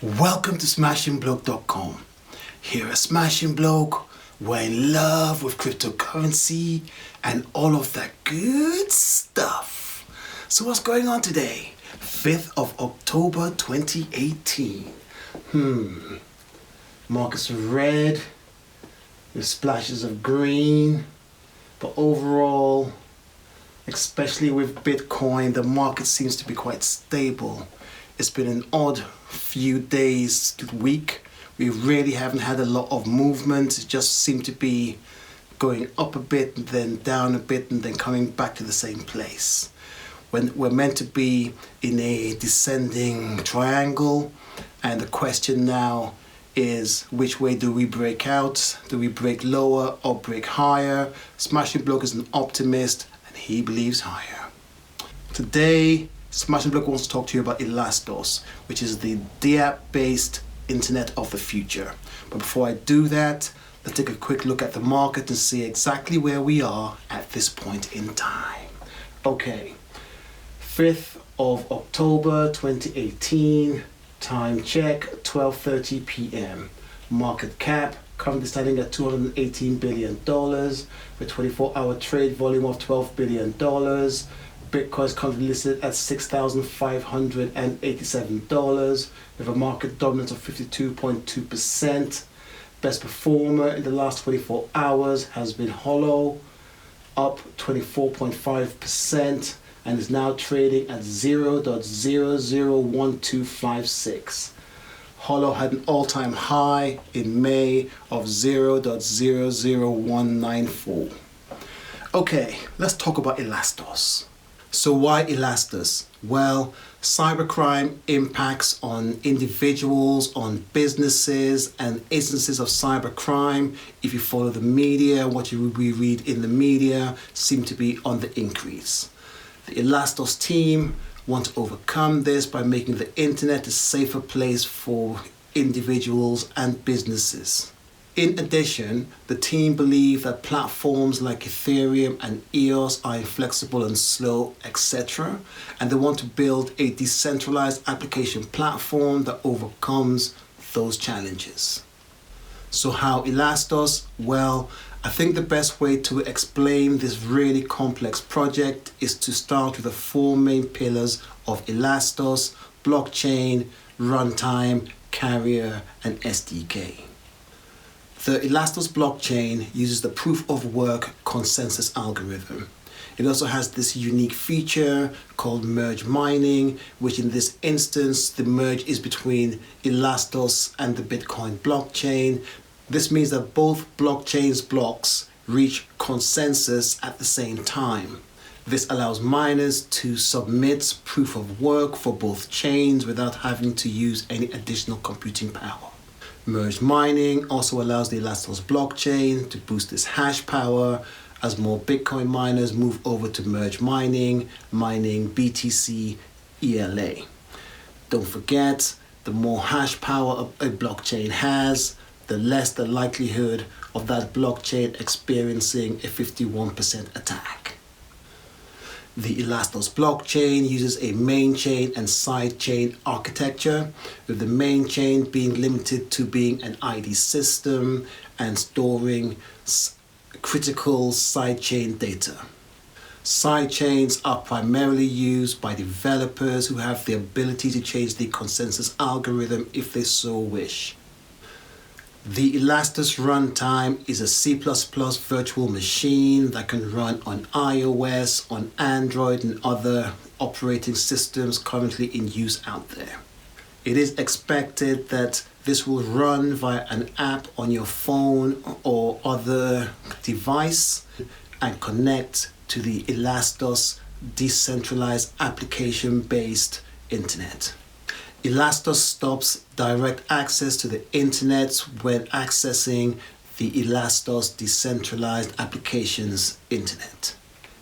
Welcome to SmashingBloke.com. Here at SmashingBloke, we're in love with cryptocurrency and all of that good stuff. So what's going on today? 5th of October 2018. Markets are red with splashes of green, but overall, especially with Bitcoin, the market seems to be quite stable. It's been an odd few days, week. We really haven't had a lot of movement. It just seemed to be going up a bit and then down a bit and then coming back to the same place. When we're meant to be in a descending triangle, and the question now is, which way do we break out? Do we break lower or break higher? SmashingBloke is an optimist and he believes higher. Today, SmashingBloke wants to talk to you about Elastos, which is the DApp-based internet of the future. But before I do that, let's take a quick look at the market and see exactly where we are at this point in time. Okay, 5th of October 2018, time check, 12:30 p.m. Market cap currently standing at $218 billion, with 24-hour trade volume of $12 billion. Bitcoin is currently listed at $6,587 with a market dominance of 52.2%. Best performer in the last 24 hours has been Holo, up 24.5% and is now trading at 0.001256. Holo had an all-time high in May of 0.00194. Okay, let's talk about Elastos. So why Elastos? Well, cybercrime impacts on individuals, on businesses, and instances of cybercrime, if you follow the media, what we read in the media, seem to be on the increase. The Elastos team want to overcome this by making the internet a safer place for individuals and businesses. In addition, the team believe that platforms like Ethereum and EOS are inflexible and slow, etc. And they want to build a decentralized application platform that overcomes those challenges. So how Elastos? Well, I think the best way to explain this really complex project is to start with the four main pillars of Elastos: blockchain, runtime, carrier, and SDK. The Elastos blockchain uses the proof of work consensus algorithm. It also has this unique feature called merge mining, which in this instance, the merge is between Elastos and the Bitcoin blockchain. This means that both blockchains' blocks reach consensus at the same time. This allows miners to submit proof of work for both chains without having to use any additional computing power. Merge mining also allows the Elastos blockchain to boost its hash power as more Bitcoin miners move over to merge mining, mining BTC ELA. Don't forget, the more hash power a blockchain has, the less the likelihood of that blockchain experiencing a 51% attack. The Elastos blockchain uses a main chain and side chain architecture, with the main chain being limited to being an ID system and storing critical side chain data. Side chains are primarily used by developers who have the ability to change the consensus algorithm if they so wish. The Elastos runtime is a C++ virtual machine that can run on iOS, on Android, and other operating systems currently in use out there. It is expected that this will run via an app on your phone or other device and connect to the Elastos decentralized application-based internet. Elastos stops direct access to the internet when accessing the Elastos decentralized applications internet.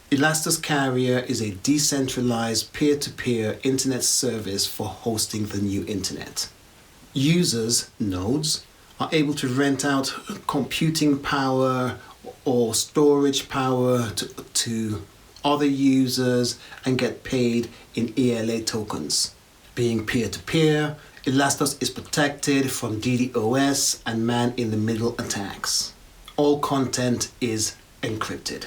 Elastos Carrier is a decentralized peer-to-peer internet service for hosting the new internet. Users, nodes, are able to rent out computing power or storage power to other users and get paid in ELA tokens. Being peer-to-peer, Elastos is protected from DDoS and man-in-the-middle attacks. All content is encrypted.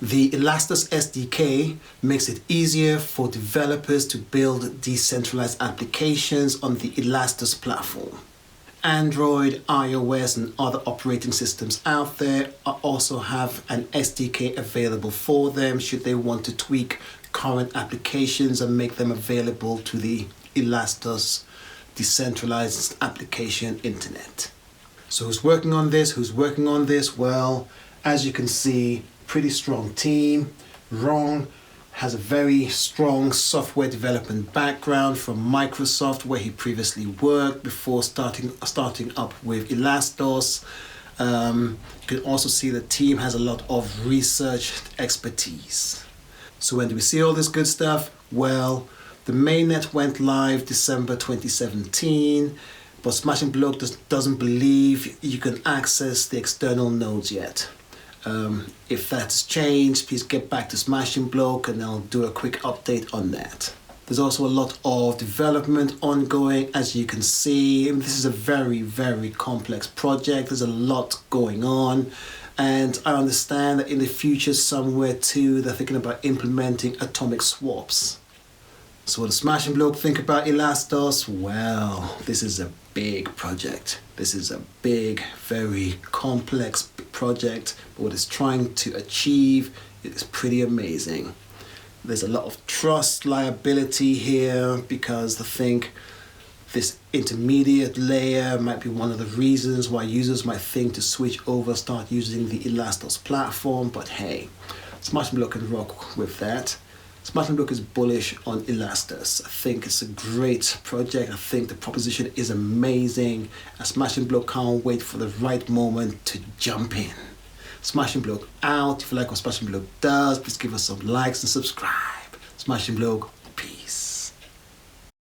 The Elastos SDK makes it easier for developers to build decentralized applications on the Elastos platform. Android, iOS, and other operating systems out there also have an SDK available for them should they want to tweak current applications and make them available to the Elastos decentralized application internet. So who's working on this? Well, as you can see, pretty strong team. Ron has a very strong software development background from Microsoft, where he previously worked before starting up with Elastos. You can also see the team has a lot of research expertise. So when do we see all this good stuff? Well, the mainnet went live December 2017, but SmashingBloke doesn't believe you can access the external nodes yet. If that's changed, please get back to SmashingBloke and I'll do a quick update on that. There's also a lot of development ongoing, as you can see. This is a very, very complex project. There's a lot going on. And I understand that in the future somewhere too, they're thinking about implementing atomic swaps. So what does SmashingBloke think about Elastos? Well, this is a big project. This is a big, very complex project. But what it's trying to achieve is pretty amazing. There's a lot of trust liability here because I think this intermediate layer might be one of the reasons why users might think to switch over, start using the Elastos platform. But hey, SmashingBloke can rock with that. SmashingBloke is bullish on Elastos. I think it's a great project. I think the proposition is amazing. And SmashingBloke can't wait for the right moment to jump in. SmashingBloke out. If you like what SmashingBloke does, please give us some likes and subscribe. SmashingBloke, peace.